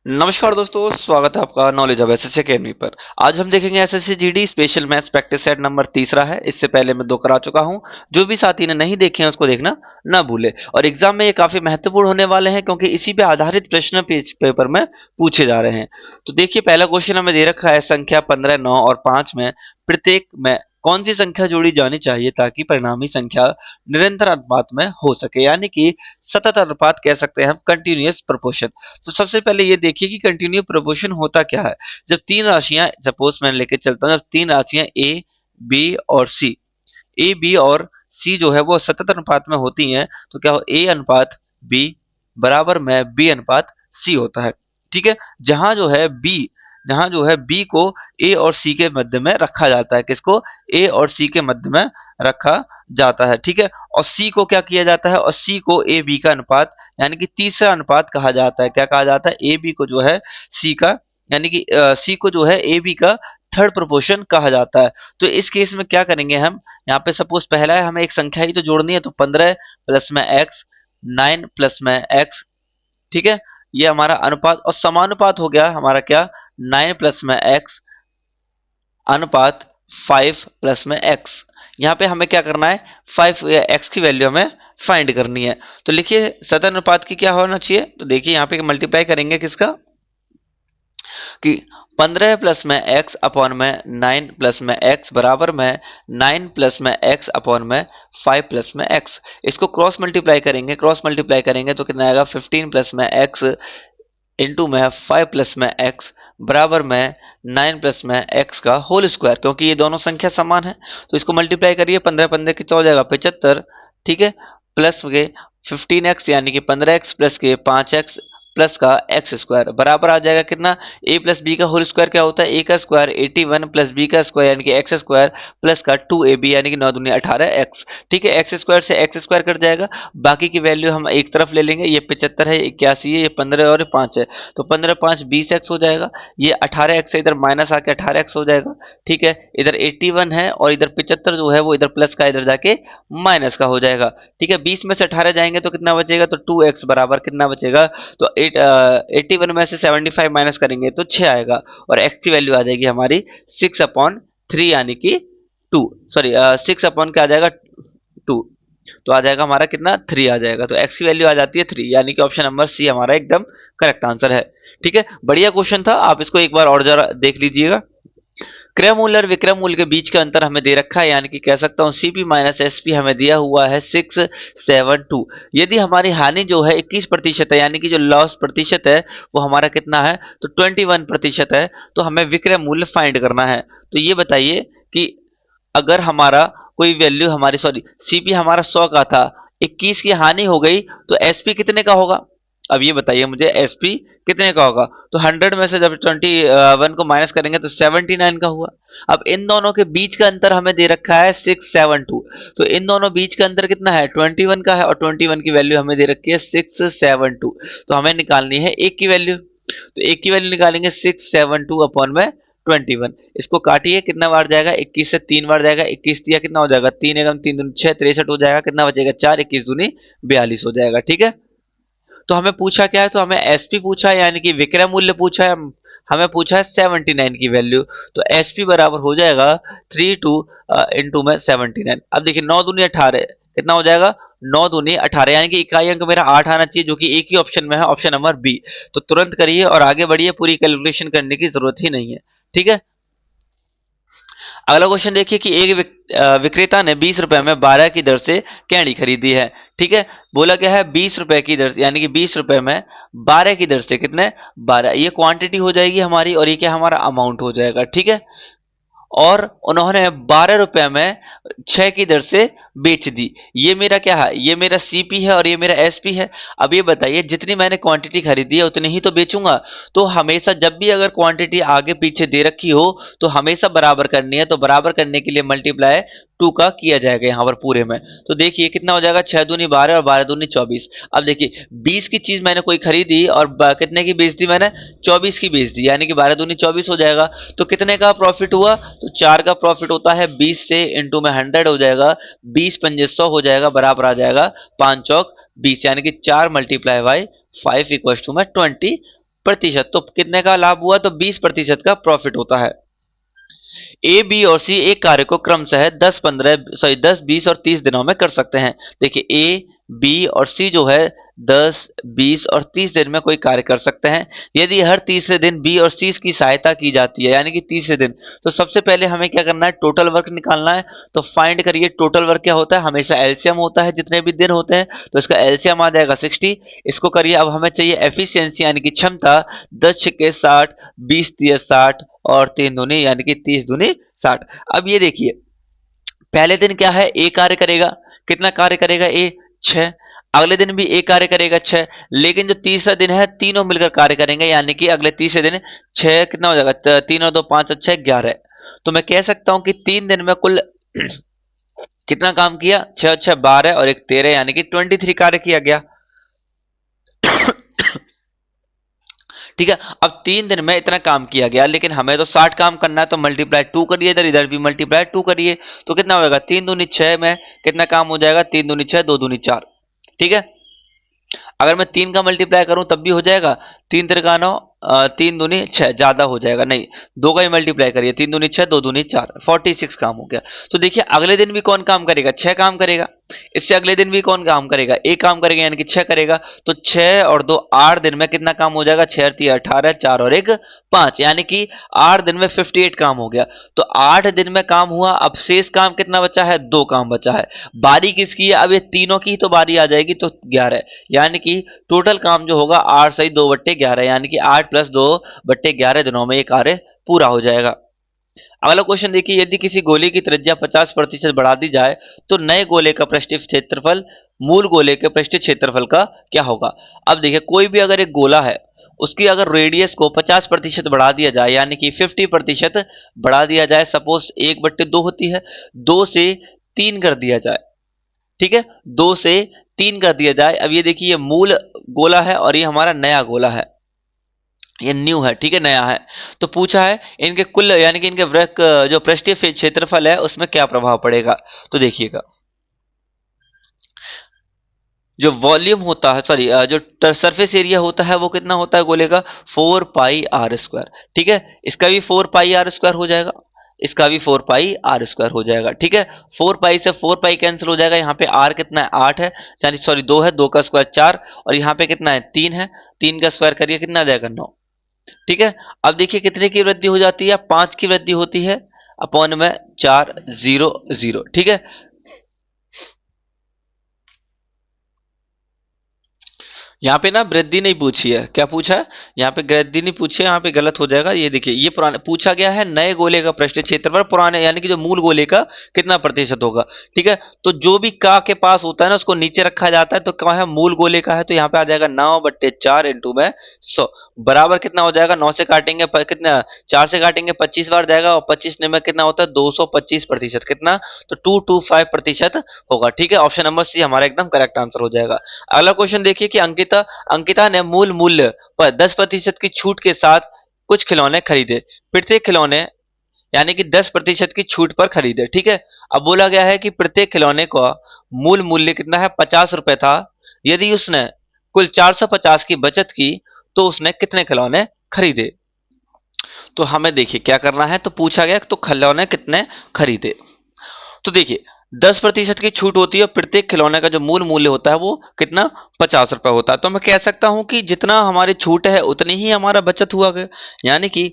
नमस्कार दोस्तों, स्वागत है आपका नॉलेज ऑफ एसएससी अकेडमी पर। आज हम देखेंगे SSC GD special maths practice set number तीसरा है। इससे पहले मैं 2 करा चुका हूं। जो भी साथी ने नहीं देखे हैं उसको देखना ना भूले। और एग्जाम में ये काफी महत्वपूर्ण होने वाले हैं क्योंकि इसी पे आधारित प्रश्न पेपर में पूछे जा रहे हैं। तो देखिए, पहला क्वेश्चन हमें दे रखा है संख्या 15, 9 और 5 में प्रत्येक में कौन सी संख्या जोड़ी जानी चाहिए ताकि परिणामी संख्या निरंतर अनुपात में हो सके, यानी कि सतत अनुपात कह सकते हैं हम, कंटिन्यूअस प्रोपोर्शन। तो सबसे पहले ये देखिए कि कंटिन्यू प्रोपोर्शन होता क्या है। जब तीन राशियां, सपोज मैं लेके चलता हूं, जब तीन राशियां ए, बी और सी, ए बी और सी जो है वो सतत अनुपात में होती हैं, तो क्या हो, ए अनुपात बी बराबर में बी अनुपात सी होता है। ठीक है। जहां जो है बी को ए और सी के मध्य में रखा जाता है। किसको? ए और सी के मध्य में रखा जाता है। ठीक है। और सी को क्या किया जाता है, और सी को ए बी का अनुपात यानी कि तीसरा अनुपात कहा जाता है। क्या कहा जाता है? ए बी को जो है सी का, यानी कि सी को जो है ए बी का थर्ड प्रोपोर्शन कहा जाता है। तो इस केस में क्या करेंगे हम, यहाँ पे सपोज पहला है, हमें एक संख्या ही तो जोड़नी है, तो 15 प्लस में एक्स, 9 प्लस में एक्स। ठीक है। ये हमारा अनुपात और समानुपात हो गया हमारा क्या, 9 प्लस में एक्स अनुपात 5 प्लस में एक्स। यहाँ पे हमें क्या करना है, 5 एक्स की वैल्यू हमें फाइंड करनी है। तो लिखिए सतत अनुपात की क्या होना चाहिए, तो देखिए यहाँ पे मल्टीप्लाई करेंगे किसका, कि 15 प्लस में एक्स अपॉन में 9 प्लस में एक्स बराबर में 9 प्लस में एक्स अपॉन में 5 प्लस में एक्स। इसको क्रॉस मल्टीप्लाई करेंगे तो कितना आएगा, 15 प्लस में एक्स इंटू में 5 प्लस में एक्स बराबर में 9 प्लस में एक्स का होल स्क्वायर। क्योंकि ये दोनों संख्या समान है तो इसको मल्टीप्लाई करिए, 15 15 कितना हो जाएगा, 75। ठीक है। प्लस के 15x यानी कि 15x प्लस के 5x प्लस का एक्स स्क्वायर बराबर आ जाएगा कितना, a प्लस बी का होल स्क्वायर क्या होता है, a का स्क्वायर 81 प्लस b का स्क्वायर यानी कि एक्स स्क्वायर प्लस का 2ab यानी कि 9 दूनी 18x। ठीक है। एक्स स्क्वायर से एक्स स्क्वायर कट जाएगा, बाकी की वैल्यू हम एक तरफ ले लेंगे। ये 75 है, 81 है, ये 15 और 5 है, तो 15 5 20x हो जाएगा। ये 18x से इधर माइनस आके 18x हो जाएगा। ठीक है। इधर 81 है और इधर 75 जो है वो इधर प्लस का इधर जाके माइनस का हो जाएगा। ठीक है। 20 में से 18 जाएंगे तो कितना बचेगा, तो 2x बराबर कितना बचेगा, तो 81 में से 75 माइनस करेंगे तो 6 आएगा, और x की वैल्यू आ जाएगी हमारी 6/3 यानी कि 2, सॉरी 6 अपॉन क्या आ जाएगा, 2। तो आ जाएगा हमारा कितना, 3 आ जाएगा। तो x की वैल्यू आ जाती है 3, यानी कि ऑप्शन नंबर सी हमारा एकदम करेक्ट आंसर है। ठीक है। बढ़िया क्वेश्चन था, आप इसको एक बार और जरा देख लीजिएगा। क्रय मूल्य और विक्रय मूल्य के बीच का अंतर हमें दे रखा है, यानी कि कह सकता हूं सीपी माइनस एसपी हमें दिया हुआ है 672। यदि हमारी हानि जो है 21% है, यानी कि जो लॉस प्रतिशत है वो हमारा कितना है, तो 21% है, तो हमें विक्रय मूल्य फाइंड करना है। तो ये बताइए कि अगर हमारा कोई वैल्यू हमारी, सॉरी सीपी हमारा 100 का था, 21 की हानि हो गई, तो एसपी कितने का होगा। अब ये बताइए मुझे एसपी कितने का होगा, तो 100 में से जब 21 को माइनस करेंगे तो 79 का हुआ। अब इन दोनों के बीच का अंतर हमें दे रखा है 672, तो इन दोनों बीच का अंतर कितना है, 21 का है, और 21 की वैल्यू हमें दे रखी है 672। तो हमें निकालनी है एक की वैल्यू, तो एक की वैल्यू निकालेंगे 672 अपॉन में 21। इसको काटिए, कितना बार जाएगा, 21 से 3 बार जाएगा, 21 दिया कितना हो जाएगा, 3 एकम 3 दूनी 6, 63 हो जाएगा। कितना बचेगा, 4, 21 दूनी 42 हो जाएगा। ठीक है। तो हमें पूछा क्या है, तो हमें एसपी पूछा है, यानी कि विक्रय मूल्य पूछा है। हमें पूछा है 79 की वैल्यू, तो एसपी बराबर हो जाएगा 32 इंटू में 79। अब देखिए 9 दूनी 18 कितना हो जाएगा, 9 दूनी 18, यानी कि इकाई अंक मेरा 8 आना चाहिए, जो कि एक ही ऑप्शन में है, ऑप्शन नंबर बी। तो तुरंत करिए और आगे बढ़िए, पूरी कैलकुलेशन करने की जरूरत ही नहीं है। ठीक है। अगला क्वेश्चन देखिए कि एक विक्रेता ने 20 रुपए में 12 की दर से कैंडी खरीदी है। ठीक है। बोला क्या है, 20 रुपए की दर, यानी कि 20 रुपए में 12 की दर से कितने, 12, ये क्वांटिटी हो जाएगी हमारी, और ये क्या हमारा अमाउंट हो जाएगा। ठीक है। और उन्होंने 12 रुपए में 6 की दर से बेच दी। ये मेरा क्या है, ये मेरा सीपी है और ये मेरा एसपी है। अब ये बताइए, जितनी मैंने क्वांटिटी खरीदी है उतनी ही तो बेचूंगा। तो हमेशा जब भी अगर क्वांटिटी आगे पीछे दे रखी हो तो हमेशा बराबर करनी है। तो बराबर करने के लिए मल्टीप्लाई 2 का किया जाएगा यहाँ पर पूरे में। तो देखिए कितना हो जाएगा, 6 दूनी 12 और 12 दूनी 24। अब देखिए 20 की चीज मैंने कोई खरीदी और कितने की बेच दी मैंने, 24 की बेच दी, यानी कि 12 दूनी 24 हो जाएगा। तो कितने का प्रॉफिट हुआ, तो 4 का प्रॉफिट होता है 20 से, इंटू में 100 हो जाएगा, 20 पंजे 100 हो जाएगा, बराबर आ जाएगा 5 चौक 20, यानी कि 4 मल्टीप्लाई बाई 5 इक्वल टू में 20 प्रतिशत, तो कितने का लाभ हुआ, तो 20% का प्रॉफिट होता है। ए, बी और सी एक कार्य को क्रमशः 10, 20 और 30 दिनों में कर सकते हैं। देखिए ए, बी और सी जो है 10, 20 और 30 दिन में कोई कार्य कर सकते हैं। यदि हर तीसरे दिन बी और सी की सहायता की जाती है, यानी कि तीसरे दिन, तो सबसे पहले हमें क्या करना है, टोटल वर्क निकालना है। तो फाइंड करिए टोटल वर्क क्या होता है, हमेशा एलसीएम होता है, जितने भी दिन होते हैं तो इसका एलसीएम आ जाएगा 60। इसको करिए। अब हमें चाहिए एफिशिएंसी यानी कि क्षमता, 10 छक्के 60, 20 तिया 60 और 3 दूनी यानी कि 30 दूनी 60। अब ये देखिए पहले दिन क्या है, ए कार्य करेगा, कितना कार्य करेगा ए, 6। अगले दिन भी ए कार्य करेगा 6, लेकिन जो तीसरा दिन है तीनों मिलकर कार्य करेंगे, यानी कि अगले तीसरे दिन 6 कितना हो जाएगा, 3 और 2 5 और 6 11। तो मैं कह सकता हूं कि 3 दिन में कुल कितना काम किया, 6 और 6 12 और 1 13, यानी कि 23 कार्य किया गया। ठीक है। अब 3 दिन में इतना काम किया गया, लेकिन हमें तो 60 काम करना है, तो मल्टीप्लाई 2 करिए, इधर इधर भी मल्टीप्लाई 2 करिए, तो कितना होगा, 3 दूनी 6 में कितना काम हो जाएगा, 3 दूनी 6, 2 दूनी 4। ठीक है। अगर मैं 3 का मल्टीप्लाई करूं तब भी हो जाएगा, 3 तिरका 9, 3 दूनी 6, ज्यादा हो जाएगा, नहीं 2 का ही मल्टीप्लाई करिए, 3 दूनी 6, 2 दूनी 4, 46 काम हो गया। तो देखिए अगले दिन भी कौन काम करेगा, 6 काम करेगा। इससे अगले दिन भी कौन काम करेगा, एक काम करेगा, यानी कि 6 करेगा। तो 6 और 2 8 दिन में कितना काम हो जाएगा, 6 3 18, 4 और 1 5, यानी कि 8 दिन में 58 काम हो गया। तो 8 दिन में काम हुआ। अब शेष काम कितना बचा है, 2 काम बचा है। बारी किसकी है, अब ये तीनों की तो बारी आ जाएगी, तो 11, यानी कि टोटल काम जो होगा 8 सही 2/11, यानी कि 8 + 2/11 दिनों में ये कार्य पूरा हो जाएगा। अगला क्वेश्चन देखिए, यदि किसी गोले की त्रिज्या 50% बढ़ा दी जाए तो नए गोले का पृष्ठीय क्षेत्रफल मूल गोले के पृष्ठीय क्षेत्रफल का क्या होगा। अब देखिए कोई भी अगर एक गोला है, उसकी अगर रेडियस को 50% बढ़ा दिया जाए, यानी कि 50% बढ़ा दिया जाए, सपोज 1/2 होती है, 2 से 3 कर दिया जाए। ठीक है, 2 से 3 कर दिया जाए। अब ये देखिए ये मूल गोला है और ये हमारा नया गोला है, ये न्यू है, ठीक है, नया है। तो पूछा है इनके कुल यानी कि इनके वृत्त जो पृष्ठीय क्षेत्रफल है उसमें क्या प्रभाव पड़ेगा। तो देखिएगा जो वॉल्यूम होता है, सॉरी जो सरफेस एरिया होता है वो कितना होता है गोले का, 4πr²। ठीक है, इसका भी 4πr² हो जाएगा, इसका भी 4πr² हो जाएगा। ठीक है, 4 से 4 कैंसिल हो जाएगा। यहाँ पे r कितना है, 8 है, यानी सॉरी 2 है, 2 का स्क्वायर 4, और यहाँ पे कितना है, 3 है, 3 का स्क्वायर करिए कितना आ जाएगा, 9। ठीक है। अब देखिए कितने की वृद्धि हो जाती है, 5 की वृद्धि होती है, अपॉन में 4 0 0। ठीक है, यहाँ पे ना वृद्धि नहीं पूछी है, क्या पूछा है, यहाँ पे वृद्धि नहीं पूछी है, यहाँ पे गलत हो जाएगा। ये देखिए ये पुराने पूछा गया है, नए गोले का पृष्ठीय क्षेत्रफल पुराने यानी कि जो मूल गोले का कितना प्रतिशत होगा। ठीक है, तो जो भी का के पास होता है ना उसको नीचे रखा जाता है, तो क्या है, मूल गोले का है, तो यहाँ पे आ जाएगा 9/4 इंटू में 100 बराबर कितना हो जाएगा, 9 से काटेंगे कितना, 4 से काटेंगे 25 बार जाएगा, और 25 में कितना होता है, 225%, कितना, तो 225% होगा। ठीक है, ऑप्शन नंबर सी हमारा एकदम करेक्ट आंसर हो जाएगा। अगला क्वेश्चन देखिए कि अंकिता अंकिता ने मूल मूल्य पर 10% की छूट के साथ कुछ खिलौने खरीदे। प्रत्येक खिलौने यानी कि 10% की छूट पर खरीदे। ठीक है, अब बोला गया है कि प्रत्येक खिलौने का मूल मूल्य कितना है, 50 रुपए था। यदि उसने कुल 450 की बचत की तो उसने कितने खिलौने खरीदे। तो हमें देखिए क्या करना है, तो पूछा गया तो खिलौने कितने खरीदे। तो देखिए 10% की छूट होती है और प्रत्येक खिलौने का जो मूल मूल्य होता है वो कितना, 50 रुपए होता है। तो मैं कह सकता हूं कि जितना हमारी छूट है उतनी ही हमारा बचत हुआ गया, यानी कि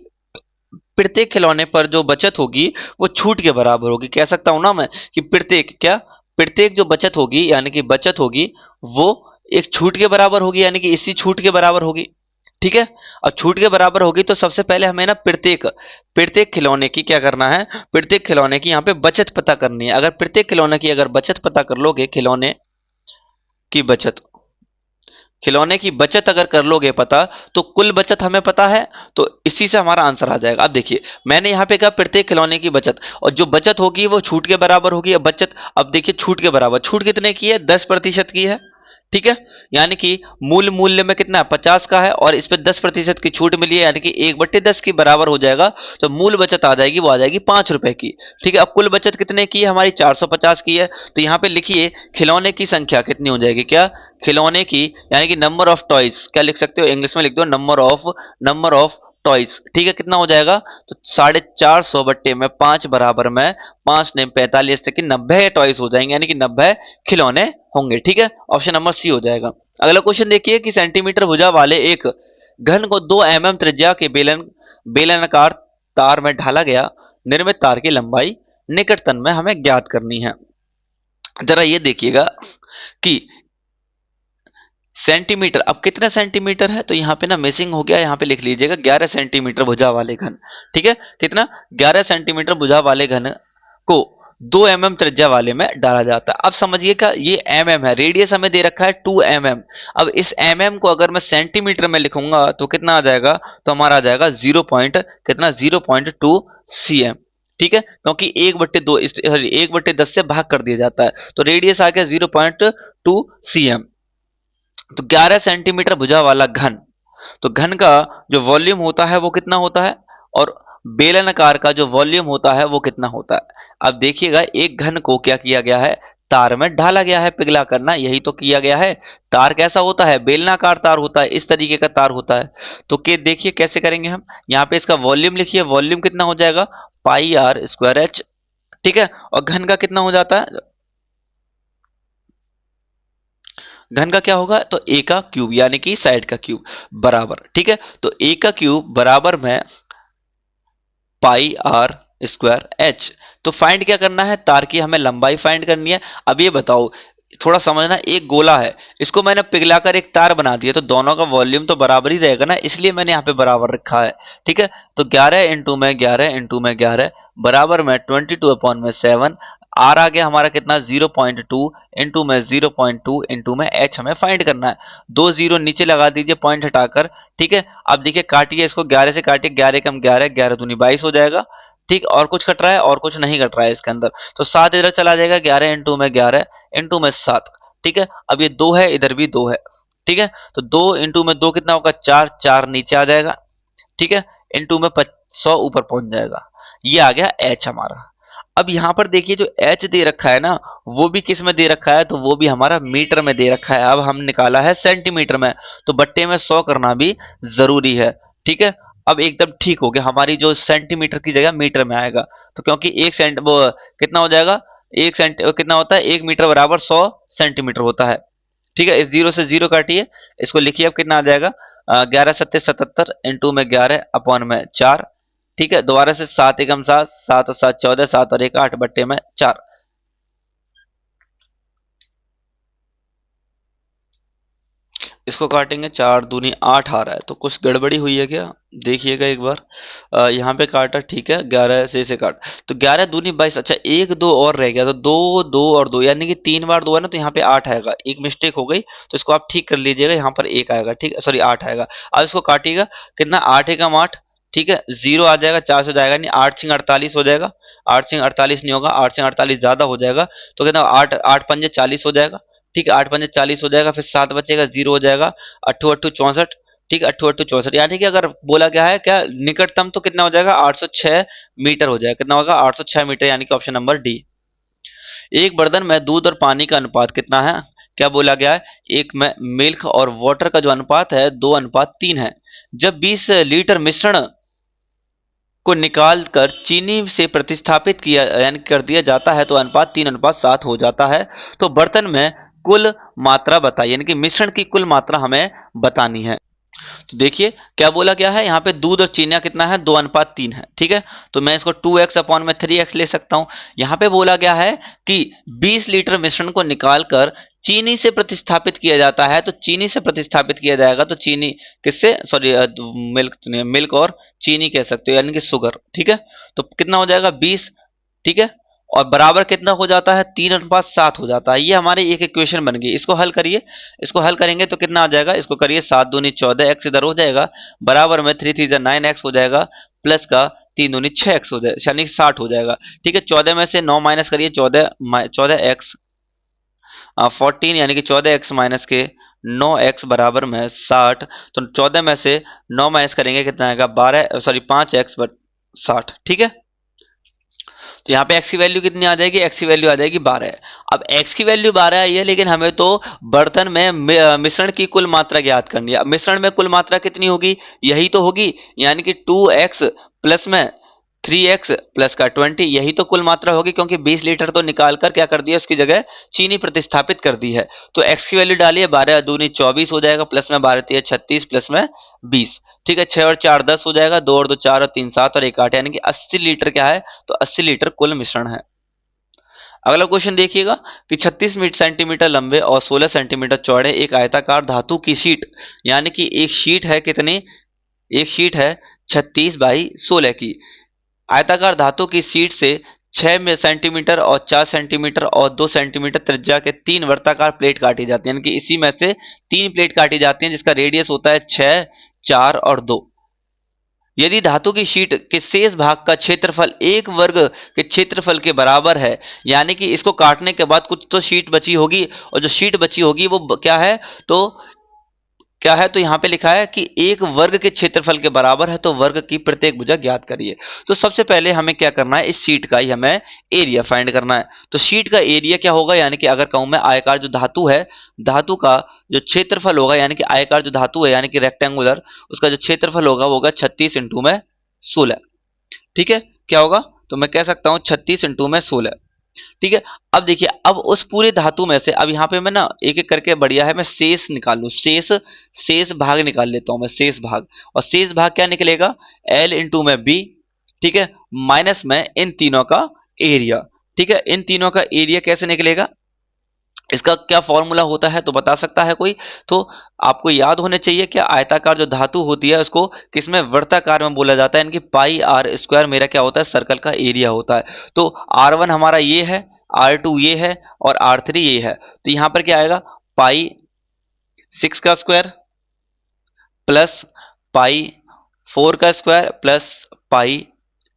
प्रत्येक खिलौने पर जो बचत होगी वो छूट के बराबर होगी। कह सकता हूं ना मैं कि प्रत्येक क्या, प्रत्येक जो बचत होगी यानी कि बचत होगी वो एक छूट के बराबर होगी, यानी कि इसी छूट के बराबर होगी। ठीक है, अब छूट के बराबर होगी तो सबसे पहले हमें ना प्रत्येक प्रत्येक खिलौने की क्या करना है, प्रत्येक खिलौने की यहाँ पे बचत पता करनी है। अगर प्रत्येक खिलौने की अगर बचत पता कर लोगे, खिलौने की बचत, खिलौने की बचत अगर कर लोगे पता, तो कुल बचत हमें पता है, तो इसी से हमारा आंसर आ जाएगा। अब देखिए मैंने यहाँ पे कहा प्रत्येक खिलौने की बचत, और जो बचत होगी वो छूट के बराबर होगी। अब बचत, अब देखिए छूट के बराबर, छूट कितने की है, 10% की है। ठीक है, यानी कि मूल मूल्य में कितना 50 का है और इस पे 10% की छूट मिली है, यानी कि 1/10 के बराबर हो जाएगा। तो मूल बचत आ जाएगी, वो आ जाएगी 5 रुपए की। ठीक है, अब कुल बचत कितने की है हमारी, 450 की है। तो यहाँ पे लिखिए खिलौने की संख्या कितनी हो जाएगी, क्या खिलौने की, यानी कि नंबर ऑफ टॉयज, क्या लिख सकते हो इंग्लिश में लिख दो नंबर ऑफ टॉयज। ठीक है, कितना हो जाएगा, तो 450 बट्टे में 5 बराबर में 5 ने 45 से कि 90 टॉयज हो जाएंगे, यानी कि 90 खिलौने होंगे। ठीक है, ऑप्शन नंबर सी हो जाएगा। अगला क्वेश्चन देखिए कि सेंटीमीटर भुजा वाले एक घन को 2 mm त्रिज्या के बेलनाकार तार में ढाला गया, निर्मित तार की लंबाई निकटतम में हमें ज्ञात करनी है। जरा ये देखिएगा कि सेंटीमीटर, अब कितने सेंटीमीटर है, तो यहाँ पे ना मिसिंग हो गया, यहाँ पे लिख लीजिएगा 11 सेंटीमीटर भुजा वाले घन। ठीक है, कितना 11 सेंटीमीटर भुजा वाले घन को 2 mm त्रिज्या वाले में डाला जाता है। अब समझिएगा ये mm है, रेडियस हमें दे रखा है 2 mm। अब इस mm को अगर मैं सेंटीमीटर में लिखूंगा तो कितना आ जाएगा, तो हमारा आ जाएगा 0 पॉइंट कितना 0.2 cm। ठीक है, क्योंकि 1/2 1/10 से भाग कर दिया जाता है, तो रेडियस आ गया 0.2 cm। तो 11 सेंटीमीटर भुजा वाला घन, तो घन का जो वॉल्यूम होता है वो कितना होता है, और बेलनाकार का जो वॉल्यूम होता है वो कितना होता है। अब देखिएगा एक घन को क्या किया गया है, तार में ढाला गया है, पिघला करना, यही तो किया गया है। तार कैसा होता है, बेलनाकार तार होता है, इस तरीके का तार होता है। तो के देखिए कैसे करेंगे हम, यहाँ पे इसका वॉल्यूम लिखिए, वॉल्यूम कितना हो जाएगा पाई आर स्क्वायर एच। ठीक है, और घन का कितना हो जाता है, घन का क्या होगा, तो ए का क्यूब यानी कि साइड का क्यूब बराबर। ठीक है, तो ए का क्यूब बराबर में पाई आर स्क्वायर एच। तो फाइंड क्या करना है, तार की हमें लंबाई फाइंड करनी है। अब ये बताओ, थोड़ा समझना, एक गोला है, इसको मैंने पिघलाकर एक तार बना दिया, तो दोनों का वॉल्यूम तो बराबर ही रहेगा ना, इसलिए मैंने यहाँ पे बराबर रखा है। ठीक है, तो 11 इंटू में 11 इंटू में 11 बराबर में 22/7। आर आ गया हमारा कितना 0.2 इंटू में 0.2 इंटू में एच हमें फाइंड करना है। 2 जीरो नीचे लगा दीजिए पॉइंट हटाकर। ठीक है, अब देखिए काटिए इसको, 11 से काटिए, 11 कम 11, 11 दूनी 22 हो जाएगा। ठीक, और कुछ कट रहा है, और कुछ नहीं कट रहा है इसके अंदर, तो 7 इधर चला जाएगा, 11 इंटू में 11 इंटू में 7। ठीक है, अब ये 2 है, इधर भी 2 है। ठीक है, तो 2 इंटू में 2 कितना होगा 4, 4 नीचे आ जाएगा। ठीक है, इंटू में 100 ऊपर पहुंच जाएगा। ये आ गया एच हमारा। अब यहाँ पर देखिए जो एच दे रखा है ना, वो भी किस में दे रखा है, तो वो भी हमारा मीटर में दे रखा है। अब हम निकाला है सेंटीमीटर में, तो बट्टे में 100 करना भी जरूरी है। ठीक है, अब एकदम ठीक हो गया, हमारी जो सेंटीमीटर की जगह मीटर में आएगा। तो क्योंकि एक सेंट वो कितना हो जाएगा, एक सेंट कितना होता है, 1 मीटर बराबर 100 सेंटीमीटर होता है। ठीक है, इस जीरो से जीरो काटिए, इसको लिखिए, अब कितना आ जाएगा 11×7 = 77 इंटू में 11 अपॉन में 4। ठीक है, दोबारा से 7 एकम 7, 7 और 7 14, 7 और 1 8 बट्टे में 4। इसको काटेंगे, 4 दूनी 8 आ रहा है, तो कुछ गड़बड़ी हुई है क्या, देखिएगा एक बार। यहाँ पे काटा, ठीक है, 11 से इसे काट, तो 11 दूनी 22। अच्छा, एक दो और रह गया, तो 2 2 और 2, यानी कि 3 बार 2 है ना, तो यहाँ पे 8 आएगा, एक मिस्टेक हो गई, तो इसको आप ठीक कर लीजिएगा, यहाँ पर 1 आएगा। ठीक है, सॉरी 8 आएगा। अब इसको काटिएगा, कितना 8 एकम 8। ठीक है, 0 आ जाएगा, 4 से जाएगा नहीं, 8 छिंग 48 हो जाएगा। 8 छिंग 48 नहीं होगा, 8 छिंग 48 ज्यादा हो जाएगा, तो कितना 8 8 पंजे 40 हो जाएगा। ठीक है, 8 पंजे 40 हो जाएगा, फिर 7 बचेगा, 0 हो जाएगा, 8 8 64। ठीक है, 8 8 64, यानी कि अगर बोला गया है क्या निकटतम, तो कितना हो जाएगा 806 मीटर हो जाएगा, कितना होगा 806 मीटर, यानी कि ऑप्शन नंबर डी। एक बर्तन में दूध और पानी का अनुपात कितना है, क्या बोला गया है, एक में मिल्क और वाटर का जो अनुपात है 2:3 है। जब 20 लीटर मिश्रण को निकाल कर चीनी से प्रतिस्थापित किया यानी कर दिया जाता है, तो अनुपात 3:7 हो जाता है। तो बर्तन में कुल मात्रा बताइए, यानी कि मिश्रण की कुल मात्रा हमें बतानी है। तो देखिए क्या बोला गया है, यहाँ पे दूध और चीनी कितना है 2:3 है। ठीक है, तो मैं इसको 2x अपॉन में 3x ले सकता हूँ। यहाँ पे बोला गया है कि 20 लीटर मिश्रण को निकालकर चीनी से प्रतिस्थापित किया जाता है, तो चीनी से प्रतिस्थापित किया जाएगा, तो चीनी किससे, सॉरी मिल्क, मिल्क और चीनी कह सकते हो, यानी कि शुगर। ठीक है, तो कितना हो जाएगा 20। ठीक है, और बराबर कितना हो जाता है 3:7 हो जाता है। ये हमारी एक इक्वेशन बन गई, इसको हल करिए। इसको हल करेंगे तो कितना आ जाएगा, इसको करिए, 7 दूनी 14, x इधर हो जाएगा, बराबर में 3 3 9x हो जाएगा, प्लस का 3 दूनी 6x हो जाएगा, यानी कि 60 हो जाएगा। ठीक है, 14 में से 9 माइनस करिए, 14 14x 14 यानी कि 14x माइनस के 9x बराबर में 60। तो 14 में से 9 माइनस करेंगे कितना आएगा 12, सॉरी 5x बट 60। ठीक है, तो यहाँ पे x की वैल्यू कितनी आ जाएगी, x की वैल्यू आ जाएगी 12। अब x की वैल्यू 12 आई है, लेकिन हमें तो बर्तन में मिश्रण की कुल मात्रा ज्ञात करनी है। अब मिश्रण में कुल मात्रा कितनी होगी, यही तो होगी, यानी कि 2x प्लस में 3x प्लस का 20, यही तो कुल मात्रा होगी, क्योंकि 20 लीटर तो निकाल कर क्या कर दिया, उसकी जगह चीनी प्रतिस्थापित कर दी है। तो x की वैल्यू डालिए, 12 दूनी 24 हो जाएगा, प्लस में 12 तिया 36 प्लस में 20। ठीक है, 6 और 4 10 हो जाएगा, 2 और 2 4 और 3 7 और 1 8, यानी कि 80 लीटर क्या है, तो 80 लीटर कुल मिश्रण है। अगला क्वेश्चन देखिएगा कि 36 सेंटीमीटर लंबे और 16 सेंटीमीटर चौड़े एक आयताकार धातु की शीट, यानी कि एक शीट है कितनी, एक शीट है 36 बाई 16 की। आयताकार धातु की शीट से 6 सेंटीमीटर और 4 सेंटीमीटर और 2 सेंटीमीटर त्रिज्या के 3 वर्ताकार प्लेट काटी जाती है, यानी कि इसी में से 3 प्लेट काटी जाती हैं, जिसका रेडियस होता है 6, 4 और 2। यदि धातु की शीट के शेष भाग का क्षेत्रफल एक वर्ग के क्षेत्रफल के बराबर है, यानी कि इसको काटने के बाद कुछ तो शीट बची होगी, और जो शीट बची होगी वो क्या है, तो क्या है, तो यहां पे लिखा है कि एक वर्ग के क्षेत्रफल के बराबर है, तो वर्ग की प्रत्येक भुजा ज्ञात करिए। तो सबसे पहले हमें क्या करना है, इस शीट का ही हमें एरिया फाइंड करना है। तो शीट का एरिया क्या होगा, यानी कि अगर कहूं मैं आयकार जो धातु है, धातु का जो क्षेत्रफल होगा, यानी कि आयकार जो धातु है यानी कि रेक्टेंगुलर, उसका जो क्षेत्रफल होगा वो होगा 36 इंटू में 16। ठीक है, क्या होगा, तो मैं कह सकता हूं 36 इंटू में 16। ठीक है, अब देखिए, अब उस पूरे धातु में से, अब यहाँ पे मैं ना एक एक करके बढ़िया है, मैं शेष निकाल लूं, शेष शेष भाग निकाल लेता हूं मैं, शेष भाग। और शेष भाग क्या निकलेगा, L इंटू में B। ठीक है, माइनस में इन तीनों का एरिया। ठीक है, इन तीनों का एरिया कैसे निकलेगा, इसका क्या फॉर्मूला होता है, तो बता सकता है कोई, तो आपको याद होने चाहिए कि आयताकार जो धातु होती है उसको किसमें, वर्ताकार में बोला जाता है, यानी कि पाई आर स्क्वायर मेरा क्या होता है, सर्कल का एरिया होता है। तो R1 हमारा ये है, R2 ये है और R3 ये है। तो यहां पर क्या आएगा, पाई 6 का स्क्वायर प्लस पाई 4 का स्क्वायर प्लस पाई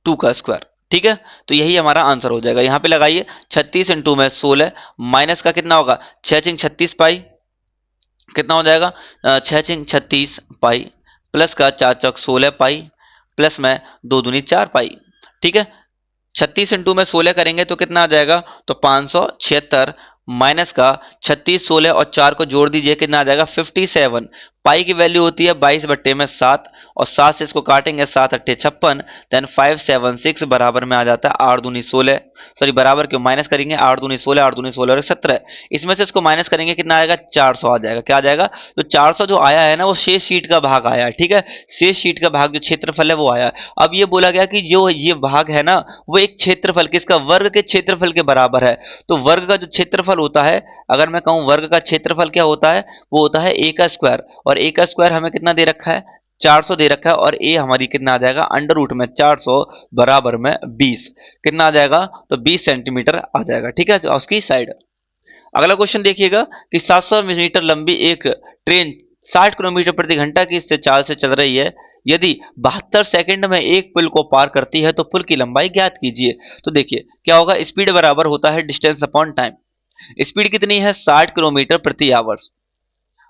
2 का स्क्वायर। ठीक है, तो यही हमारा आंसर हो जाएगा। यहां पे लगाइए 36 इंटू में 16 माइनस का कितना होगा, 6 चिंग 36 पाई, कितना हो जाएगा 6 चिंग 36 पाई, प्लस का 4 चौक 16 पाई, प्लस में 2 दूनी 4 पाई। ठीक है, 36 इंटू में 16 करेंगे तो कितना आ जाएगा, तो 576, माइनस का 36 16 और 4 को जोड़ दीजिए, कितना आ जाएगा 57। पाई की वैल्यू होती है 22 बट्टे में 7, और 7 से इसको काटेंगे 7 अट्ठे 56, देन 576 बराबर में आ जाता है 8 दूनी 16, सॉरी बराबर क्यों, माइनस करेंगे 8 दूनी 16, 8 दूनी 16 और 17, इसमें से इसको माइनस करेंगे कितना आएगा 400 आ जाएगा। क्या आ जाएगा, तो 400 जो आया है ना वो शेष शीट का भाग आया है। ठीक है, शेष शीट का भाग जो क्षेत्रफल है वो आया है। अब ये बोला गया कि जो ये भाग है ना वो एक क्षेत्रफल किसका, वर्ग के क्षेत्रफल के बराबर है। तो वर्ग का जो क्षेत्रफल होता है, अगर मैं कहूं वर्ग का क्षेत्रफल क्या होता है, वो होता है ए का स्क्वायर, और ए का स्क्वायर हमें कितना दे रखा है 400 दे रखा है, और ए हमारी कितना आ जाएगा अंडर रूट में 400 बराबर में 20, कितना आ जाएगा, तो 20 सेंटीमीटर आ जाएगा। ठीक है, तो उसकी साइड। अगला क्वेश्चन देखिएगा कि 700 मीटर लंबी एक ट्रेन 60 किलोमीटर प्रति घंटा की चाल से चल रही है, यदि 72 सेकंड में एक पुल को पार करती है तो पुल की लंबाई ज्ञात कीजिए। तो देखिए क्या होगा, स्पीड बराबर होता है डिस्टेंस अपॉन टाइम। स्पीड कितनी है 60 किलोमीटर प्रति आवर्स,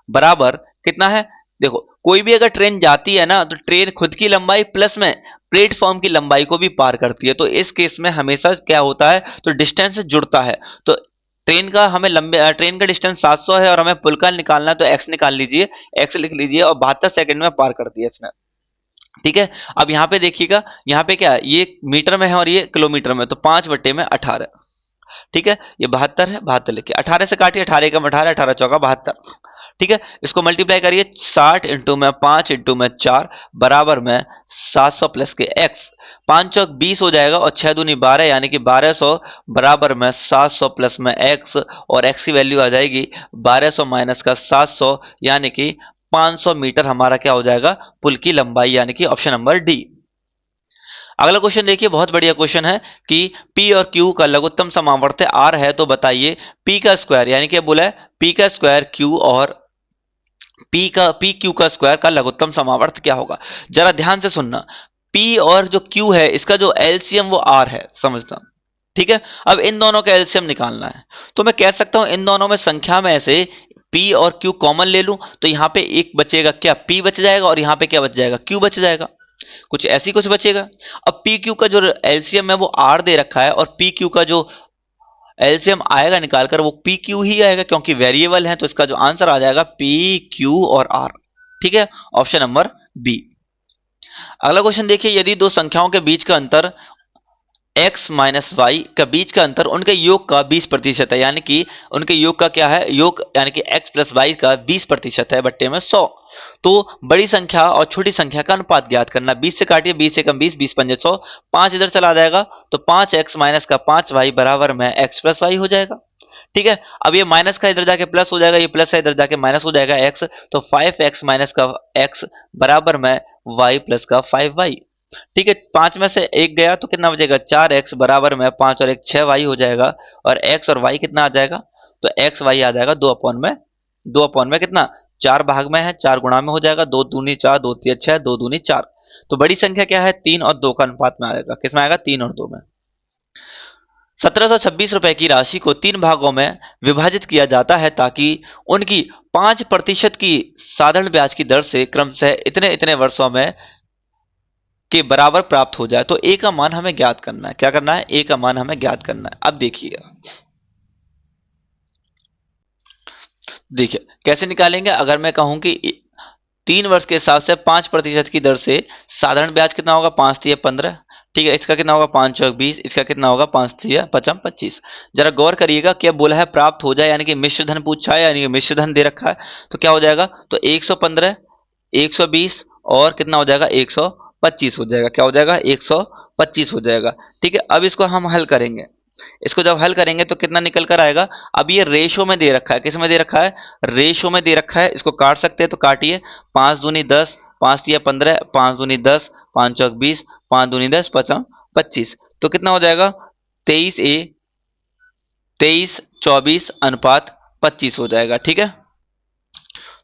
बराबर कितना है, देखो कोई भी अगर ट्रेन जाती है ना तो ट्रेन खुद की लंबाई प्लस में प्लेटफॉर्म की लंबाई को भी पार करती है। तो इस केस में हमेशा क्या होता है, तो डिस्टेंस जुड़ता है। तो ट्रेन का हमें लंबे ट्रेन का डिस्टेंस 700 है और हमें पुल का निकालना है, तो एक्स निकाल लीजिए, एक्स लिख लीजिए, और 72 सेकंड में पार कर दिया इसने। ठीक है, अब यहाँ पे देखिएगा, यहाँ पे क्या है, ये मीटर में है और ये किलोमीटर में, तो 5 बट्टे में 18। ठीक है, ये 72 है, 72 लिखिए, 18 से काटिए, 18 कम 18, 18 चौका 72। ठीक है, इसको मल्टीप्लाई करिए, 60 इंटू में 5 इंटू में 4 बराबर में 700 प्लस के x, 5 चौक 20 हो जाएगा, और 6 दूनी 12 यानी कि 1200 बराबर में 700 प्लस में x, और x की वैल्यू आ जाएगी 1200 माइनस का 700, यानी कि 500 मीटर हमारा क्या हो जाएगा, पुल की लंबाई, यानी कि ऑप्शन नंबर डी। अगला क्वेश्चन देखिए, बहुत बढ़िया क्वेश्चन है कि P और Q का लघुत्तम समावर्त R है, तो बताइए P का स्क्वायर, यानी कि बोला है P का स्क्वायर Q और P Q का स्क्वायर का लघुत्तम समावर्त क्या होगा। जरा ध्यान से सुनना, P और जो Q है इसका जो एलसीएम वो R है, समझना। ठीक है। अब इन दोनों का एलसीएम निकालना है, तो मैं कह सकता हूं इन दोनों में संख्या में से p और q कॉमन ले लूं, तो यहां पे एक बचेगा क्या, p बच जाएगा, और यहां पे क्या बच जाएगा, q बच जाएगा, कुछ ऐसी कुछ बचेगा। अब पी क्यू का जो एलसीएम है वो आर दे रखा है, और पी क्यू का जो एलसीएम आएगा निकालकर वो पी क्यू ही आएगा, क्योंकि वेरिएबल है, तो इसका जो आंसर आ जाएगा पी क्यू और आर। ठीक है, ऑप्शन नंबर बी। अगला क्वेश्चन देखिए, यदि दो संख्याओं के बीच का अंतर x माइनस वाई का बीच का अंतर उनके योग का 20% है, यानी कि उनके योग का क्या है, योग यानी कि x प्लस वाई का 20% है बट्टे में 100। तो बड़ी संख्या और छोटी संख्या का अनुपात ज्ञात करना। 20 से काटिए, 20 से कम 20, 20 पंजे 100, 5 इधर चला जाएगा, तो 5x माइनस का 5y बराबर में x प्लस वाई हो जाएगा। ठीक है, अब ये माइनस का इधर जाके प्लस हो जाएगा, ये प्लस है इधर जाके माइनस हो जाएगा x, तो 5x माइनस का x बराबर में y प्लस का 5y। ठीक है, 5 में से एक गया तो कितना बचेगा, 4x बराबर में 5 और 1 6y हो जाएगा, और x और y कितना आ जाएगा, तो x y आ जाएगा 2 अपॉन में कितना, 4 भाग में है, 4 गुणा में हो जाएगा, 2 दूनी 4, 2 तिया 6, 2 दूनी 4। तो बड़ी संख्या क्या है, 3 और 2 का अनुपात में आएगा, किस में आएगा, 3 और 2 में। 1726 रुपए की राशि को 3 भागों में विभाजित किया जाता है ताकि उनकी 5% की साधारण ब्याज की दर से क्रमशः इतने इतने वर्षों में के बराबर प्राप्त हो जाए। तो ए का मान हमें ज्ञात करना है, क्या करना है, ए का मान हमें ज्ञात करना है। अब देखिएगा, देखिए कैसे निकालेंगे। अगर मैं कहूं कि 3 वर्ष के हिसाब से 5% की दर से साधारण ब्याज कितना होगा, 5 तिया 15। ठीक है, इसका कितना होगा, 5 चौक 20, इसका कितना होगा, 5 तिया 55 25। जरा गौर करिएगा, क्या बोला है प्राप्त हो जाए, यानी कि मिश्र धन पूछा है, यानी कि मिश्र धन दे रखा है, तो क्या हो जाएगा, तो 115, 120 और कितना हो जाएगा, 125 हो जाएगा, क्या हो जाएगा, 125 हो जाएगा। ठीक है, अब इसको हम हल करेंगे, इसको जब हल करेंगे तो कितना निकल कर आएगा। अब ये रेशो में दे रखा है, किस में दे रखा है, रेशो में दे रखा है, इसको काट सकते हैं तो काटिए, 5 दूनी 10, 5 तिया 15, 5 दूनी 10, 5 चौक 20, 5 दूनी 10, 5 25, तो कितना हो जाएगा, 23:24 हो जाएगा। ठीक है,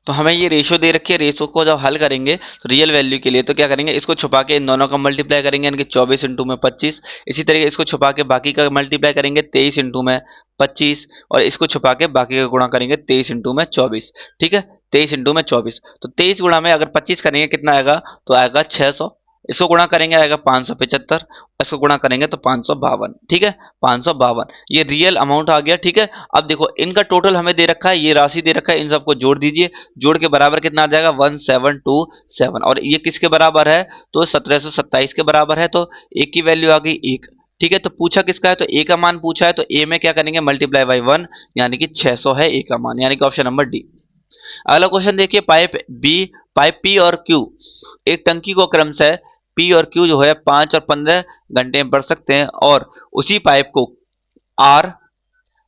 तो हमें ये रेशो दे रखी है, रेशो को जब हल करेंगे तो रियल वैल्यू के लिए तो क्या करेंगे, इसको छुपा के इन दोनों का मल्टीप्लाई करेंगे, यानी कि 24 इंटू में 25। इसी तरीके इसको छुपा के बाकी का मल्टीप्लाई करेंगे 23 इंटू में 25, और इसको छुपा के बाकी का गुणा करेंगे 23 इंटू में 24। ठीक है, 23 इंटू में 24, तो 23 गुणा में अगर 25 करेंगे कितना आएगा, तो आएगा 600। इसको गुणा करेंगे आएगा 575, इसको गुणा करेंगे तो 552। ठीक है, 552 ये रियल अमाउंट आ गया। ठीक है, अब देखो इनका टोटल हमें दे रखा है, ये राशि दे रखा है, इन सबको जोड़ दीजिए, जोड़ के बराबर कितना आ जाएगा, 1727, और ये किसके बराबर है, तो 1727 के बराबर है, तो एक की वैल्यू आ गई 1। ठीक है, तो पूछा किसका है, तो ए का मान पूछा है, तो ए में क्या करेंगे, मल्टीप्लाई बाई 1, यानी कि 600 है ए का मान, यानी कि ऑप्शन नंबर डी। अगला क्वेश्चन देखिए, पाइप पी और क्यू, एक टंकी को क्रमशः पी और क्यू जो है 5 और 15 घंटे में भर सकते हैं, और उसी पाइप को आर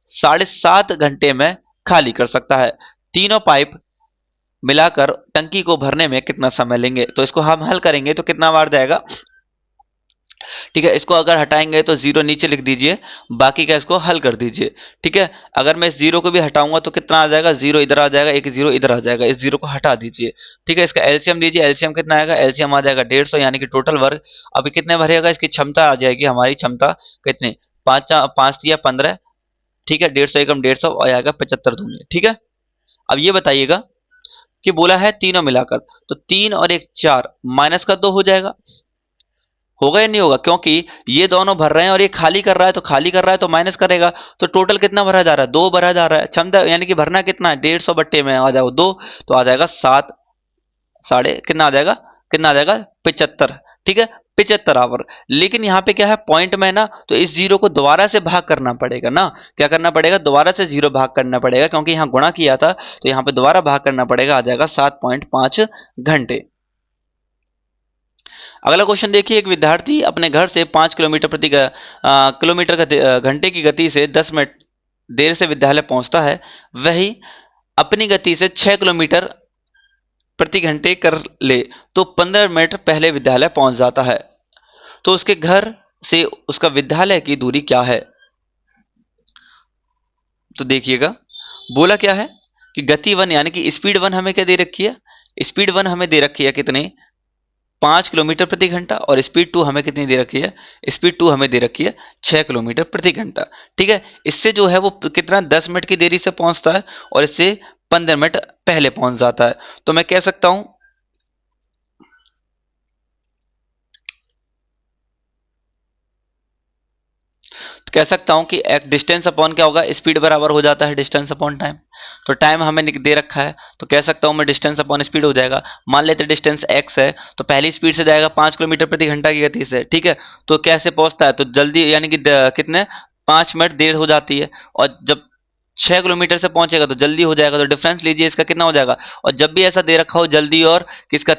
7.5 घंटे में खाली कर सकता है। तीनों पाइप मिलाकर टंकी को भरने में कितना समय लेंगे, तो इसको हम हल करेंगे तो कितना बार जाएगा। ठीक है, इसको अगर हटाएंगे तो जीरो नीचे लिख दीजिए, बाकी का इसको हल कर दीजिए। ठीक है, अगर मैं इस जीरो को भी हटाऊंगा तो कितना आ जाएगा, जीरो इधर आ जाएगा, एक जीरो इधर आ जाएगा, इस जीरो को हटा दीजिए। ठीक है, इसका एलसीएम लीजिए, एलसीएम कितना आएगा, एलसीएम आ जाएगा 150, यानी कि टोटल वर्क अभी कितने भरेगा, इसकी क्षमता आ जाएगी, हमारी क्षमता कितने, 5 या 15। ठीक है, 150 एकम 150 और आएगा 75 दूनी। ठीक है, अब ये बताइएगा कि बोला है तीनों मिलाकर, तो 3 और 1 4, माइनस का 2 हो जाएगा, होगा या नहीं होगा, क्योंकि ये दोनों भर रहे हैं और ये खाली कर रहा है, तो खाली कर रहा है तो माइनस करेगा, तो टोटल कितना भरा जा रहा है, 2 भरा जा रहा है, क्षमता यानी कि भरना कितना है, 150 बट्टे में आ जाओ 2, तो आ जाएगा 7 साढ़े कितना आ जाएगा 75। ठीक है, 75 आवर। लेकिन यहाँ पे क्या है, पॉइंट में ना, तो इस जीरो को दोबारा से भाग करना पड़ेगा ना, क्या करना पड़ेगा, दोबारा से जीरो भाग करना पड़ेगा, क्योंकि यहाँ गुणा किया था, तो यहाँ पे दोबारा भाग करना पड़ेगा, आ जाएगा 7.5 घंटे। अगला क्वेश्चन देखिए, एक विद्यार्थी अपने घर से 5 किलोमीटर घंटे की गति से 10 मिनट देर से विद्यालय पहुंचता है, वही अपनी गति से 6 किलोमीटर प्रति घंटे कर ले तो 15 मिनट पहले विद्यालय पहुंच जाता है, तो उसके घर से उसका विद्यालय की दूरी क्या है। तो देखिएगा, बोला क्या है कि गति 1 यानी कि स्पीड 1 हमें क्या दे रखी है, स्पीड 1 हमें दे रखी है कितने, 5 किलोमीटर प्रति घंटा, और स्पीड टू हमें कितनी दे रखी है, स्पीड टू हमें दे रखी है 6 किलोमीटर प्रति घंटा। ठीक है, इससे जो है वो कितना 10 मिनट की देरी से पहुंचता है, और इससे 15 मिनट पहले पहुंच जाता है। तो मैं कह सकता हूं कह सकता हूं कि एक डिस्टेंस अपॉन क्या होगा, स्पीड बराबर हो जाता है डिस्टेंस अपॉन टाइम। तो टाइम हमें दे रखा है, तो कह सकता हूं मैं डिस्टेंस अपॉन स्पीड हो जाएगा। मान लेते डिस्टेंस एक्स है, तो पहली स्पीड से जाएगा 5 किलोमीटर प्रति घंटा की गति से। ठीक है, तो कैसे पहुंचता है, तो जल्दी यानी कि कितने 5 मिनट देर हो जाती है, और जब 6 किलोमीटर से पहुंचेगा तो जल्दी हो जाएगा। तो डिफरेंस लीजिए इसका कितना हो जाएगा। और जब भी ऐसा दे रखा हो जल्दी और किसका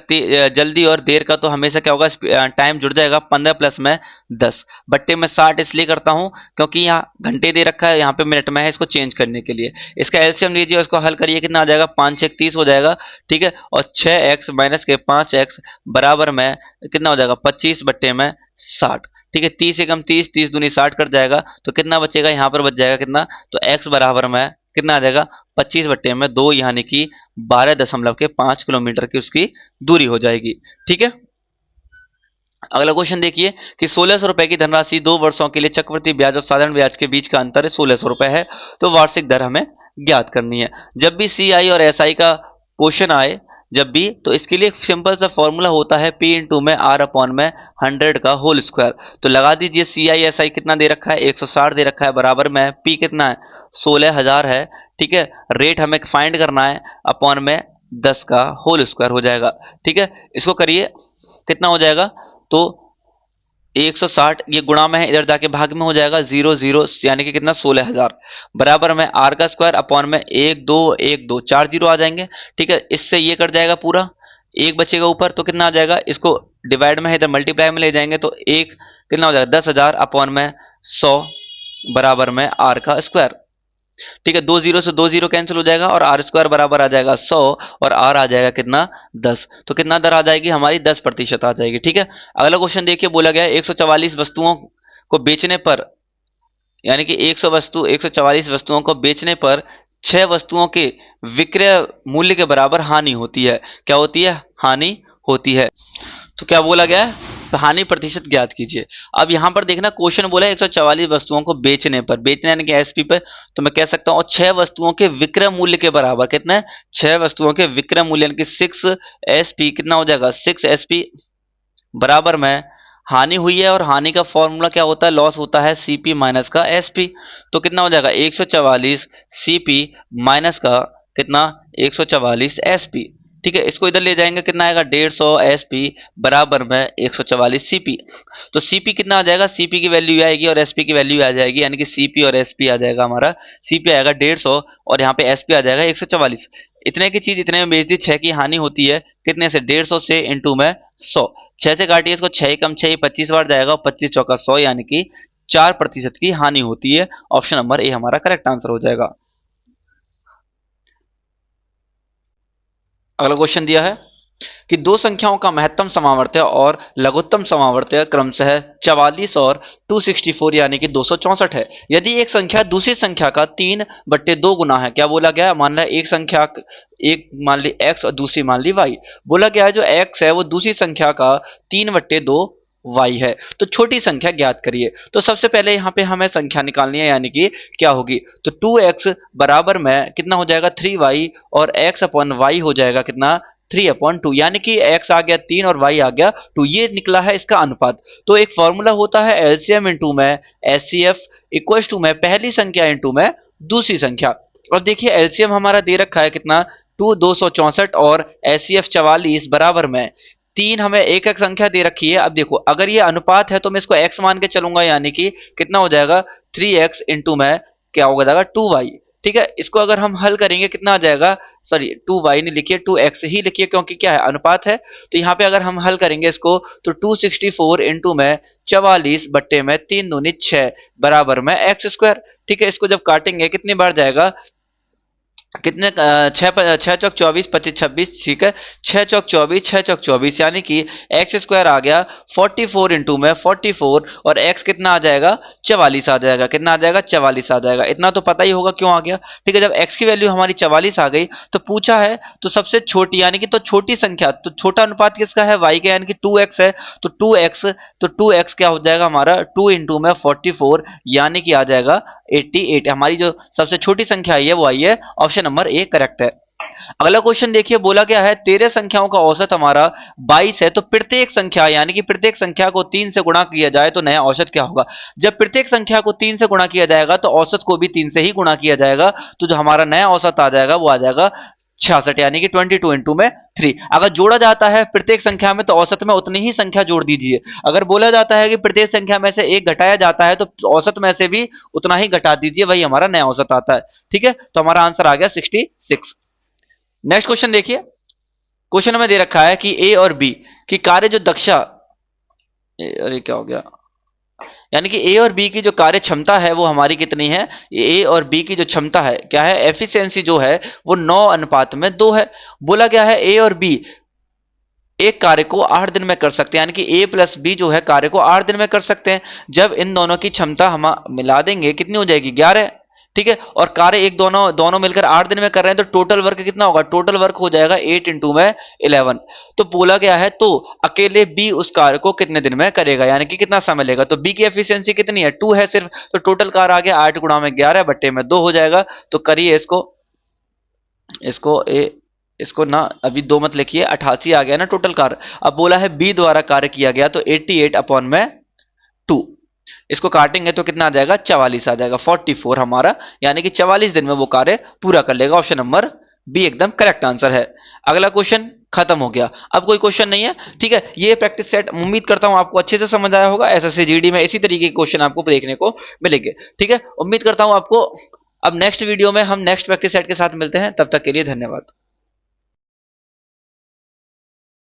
जल्दी और देर का, तो हमेशा क्या होगा, टाइम जुड़ जाएगा 15 प्लस में 10 बट्टे में 60 इसलिए करता हूं क्योंकि यहाँ घंटे दे रखा है, यहाँ पे मिनट में है, इसको चेंज करने के लिए। इसका एलसीएम लीजिए, उसको हल करिए, कितना आ जाएगा, 5 6 30 हो जाएगा। ठीक है, और 6x माइनस के 5x बराबर में कितना हो जाएगा, 25 बट्टे में 60। ठीक है, 30 एकम 30, 30 दूनी 60 कट जाएगा, तो कितना बचेगा, यहाँ पर बच जाएगा कितना, तो x बराबर में कितना आ जाएगा, 25 बट्टे में 2 यानी कि 12.5 किलोमीटर की उसकी दूरी हो जाएगी। ठीक है, अगला क्वेश्चन देखिए कि 1600 रुपए की धनराशि 2 वर्षों के लिए चक्रवृद्धि ब्याज और साधारण ब्याज के बीच का अंतर 1600 रुपए है, तो वार्षिक दर हमें ज्ञात करनी है। जब भी सी आई और एस आई का क्वेश्चन आए, जब भी, तो इसके लिए एक सिंपल सा फॉर्मूला होता है पी इंटू में आर अपॉन में 100 का होल स्क्वायर। तो लगा दीजिए, सी आई एस आई कितना दे रखा है, 160 दे रखा है, बराबर में पी कितना है, 16,000 है। ठीक है, रेट हमें फाइंड करना है, अपॉन में 10 का होल स्क्वायर हो जाएगा। ठीक है, इसको करिए, कितना हो जाएगा, तो 160 ये गुणा में है, इधर जाके भाग में हो जाएगा, 0 0 यानी कि कितना, 16,000 बराबर में आर का स्क्वायर अपॉन में 1 2 1 2 4 जीरो आ जाएंगे। ठीक है, इससे ये कट जाएगा पूरा, एक बचेगा ऊपर, तो कितना आ जाएगा, इसको डिवाइड में है, इधर मल्टीप्लाई में ले जाएंगे, तो एक कितना हो जाएगा, 10,000 अपॉन में 100 बराबर में आर का स्क्वायर। ठीक है, 2 जीरो से 2 जीरो कैंसिल हो जाएगा, और आर स्क्वायर बराबर आ जाएगा 100, और आर आ जाएगा कितना, 10। तो कितना दर आ जाएगी हमारी, 10% आ जाएगी। ठीक है, अगला क्वेश्चन देखिए, बोला गया है 144 वस्तुओं को बेचने पर, यानी कि 144 वस्तुओं को बेचने पर 6 वस्तुओं के विक्रय मूल्य के बराबर हानि होती है। क्या होती है, हानि होती है। तो क्या बोला गया है, तो हानि प्रतिशत ज्ञात कीजिए। अब यहां पर देखना, क्वेश्चन बोला है 144 वस्तुओं को बेचने पर, बेचने यानी कि एसपी पर, तो मैं कह सकता हूं, और 6 वस्तुओं के विक्रय मूल्य के बराबर कितना है, 6 वस्तुओं के विक्रय मूल्य यानी कि 6 एसपी कितना हो जाएगा, 6 एसपी बराबर में हानि हुई है, और हानि का फॉर्मूला क्या होता है, लॉस होता है सीपी माइनस का एसपी। तो कितना हो जाएगा, 144 सीपी माइनस का कितना, 144 एसपी। ठीक है, इसको इधर ले जाएंगे, कितना आएगा, 150 एसपी बराबर में 144 सीपी। तो सीपी कितना आ जाएगा, सीपी की वैल्यू आएगी और एसपी की वैल्यू आ जाएगी, यानी कि सीपी और एसपी आ जाएगा हमारा, सीपी आएगा 150 और यहाँ पे एसपी आ जाएगा 144। इतने की चीज इतने में बेच दी, 6 की हानि होती है, कितने से, 150 से इंटू में 100, 6 से काटिए इसको, 6 कम 6 25 बार जाएगा, और 25 चौका 100 यानी कि 4% की हानि होती है। ऑप्शन नंबर ए हमारा करेक्ट आंसर हो जाएगा। अगला क्वेश्चन दिया है कि दो संख्याओं का महत्तम समावर्त्य और लघुत्तम समावर्त्य क्रमशः 44 और 264 यानी कि 264 है। यदि एक संख्या दूसरी संख्या का 3/2 गुना है, क्या बोला गया, मान ली एक संख्या, एक मान ली x और दूसरी मान ली y, बोला गया है जो x है वो दूसरी संख्या का 3/2 y है, तो छोटी संख्या ज्ञात करिए। तो सबसे पहले यहाँ पे हमें संख्या निकालनी है, यानी कि क्या होगी, तो 2x बराबर में कितना हो जाएगा, 3y, और x अपॉन y हो जाएगा कितना, 3/2, यानी कि x आ गया 3 और y आ गया 2, ये निकला है इसका अनुपात। तो एक फॉर्मूला होता है एलसीएम इंटू में एचसीएफ इक्वल टू में पहली संख्या इंटू में दूसरी संख्या। अब देखिए एलसीएम हमारा दे रखा है कितना, 264 और एचसीएफ 44 बराबर में 3, हमें एक एक संख्या दे रखी है। अब देखो अगर ये अनुपात है तो मैं इसको x मान के चलूंगा, यानी कि कितना हो जाएगा, 3x इंटू में क्या हो जाएगा, 2y। ठीक है, इसको अगर हम हल करेंगे कितना आ जाएगा, सॉरी 2y नहीं लिखिए, 2x ही लिखिए, क्योंकि क्या है, अनुपात है। तो यहाँ पे अगर हम हल करेंगे इसको, तो 264 इंटू में 44 बट्टे में 3 दूनी 6 बराबर में x स्क्वायर। ठीक है, इसको जब काटेंगे कितनी बार जाएगा, कितने छः चौक 24 25 26, ठीक है। 6 चौक 24 6 चौक 24 यानी कि एक्स स्क्वायर आ गया 44 इंटू में 44 और एक्स कितना आ जाएगा 44 आ जाएगा। कितना आ जाएगा 44 आ जाएगा। इतना तो पता ही होगा क्यों आ गया। ठीक है, जब एक्स की वैल्यू हमारी 44 आ गई तो पूछा है तो सबसे छोटी यानी कि तो छोटी संख्या तो छोटा अनुपात किसका है वाई का यानी कि 2x है। तो 2x क्या हो जाएगा हमारा 2 इंटू में 44 यानी कि आ जाएगा 88। हमारी जो सबसे छोटी संख्या आई है वो आई है ऑप्शन नंबर ए करेक्ट है। अगला क्वेश्चन देखिए बोला क्या है 13 संख्याओं का औसत हमारा 22 है तो प्रत्येक संख्या यानी कि प्रत्येक संख्या को 3 से गुणा किया जाए तो नया औसत क्या होगा। जब प्रत्येक संख्या को 3 से गुणा किया जाएगा तो औसत को भी 3 से ही गुणा किया जाएगा। तो जो हमारा नया औसत आ जाएगा वो आ जाएगा 66 यानी कि 22 इंटू में 3। अगर जोड़ा जाता है प्रत्येक संख्या में तो औसत में उतनी ही संख्या जोड़ दीजिए। अगर बोला जाता है कि प्रत्येक संख्या में से एक घटाया जाता है तो औसत में से भी उतना ही घटा दीजिए, वही हमारा नया औसत आता है। ठीक है, तो हमारा आंसर आ गया 66। नेक्स्ट क्वेश्चन देखिए। क्वेश्चन में दे रखा है कि ए और बी की कार्य जो दक्षा अरे क्या हो गया यानी कि ए और बी की जो कार्य क्षमता है वो हमारी कितनी है। ए और बी की जो क्षमता है क्या है एफिशिएंसी जो है वो 9:2 है। बोला गया है ए और बी एक कार्य को 8 दिन में कर सकते हैं यानी कि ए प्लस बी जो है कार्य को 8 दिन में कर सकते हैं। जब इन दोनों की क्षमता हम मिला देंगे कितनी हो जाएगी 11। ठीक है, और कार्य एक दोनों दोनों मिलकर 8 दिन में कर रहे हैं तो टोटल वर्क कितना होगा टोटल वर्क हो जाएगा 8 इंटू में 11। तो बोला गया है तो अकेले बी उस कार्य को कितने दिन में करेगा यानी कि कितना समय लेगा। तो बी की एफिशिएंसी कितनी है 2 है सिर्फ, तो टोटल कार्य आ गया 8 गुणा में 11 बट्टे में 2 हो जाएगा। तो करिए इसको इसको ए इसको ना अभी 2 मत लिखिए 88 आ गया ना टोटल कार्य। अब बोला है बी द्वारा कार्य किया गया तो 88 अपॉन में 2। इसको काटेंगे तो कितना आ जाएगा 44 आ जाएगा 44 हमारा यानी कि 44 दिन में वो कार्य पूरा कर लेगा। ऑप्शन नंबर बी एकदम करेक्ट आंसर है। अगला क्वेश्चन खत्म हो गया, अब कोई क्वेश्चन नहीं है। ठीक है, ये प्रैक्टिस सेट उम्मीद करता हूं आपको अच्छे से समझ आया होगा। एसएससी जीडी में इसी तरीके के क्वेश्चन आपको देखने को मिलेंगे। ठीक है, उम्मीद करता हूं आपको। अब नेक्स्ट वीडियो में हम नेक्स्ट प्रैक्टिस सेट के साथ मिलते हैं, तब तक के लिए धन्यवाद।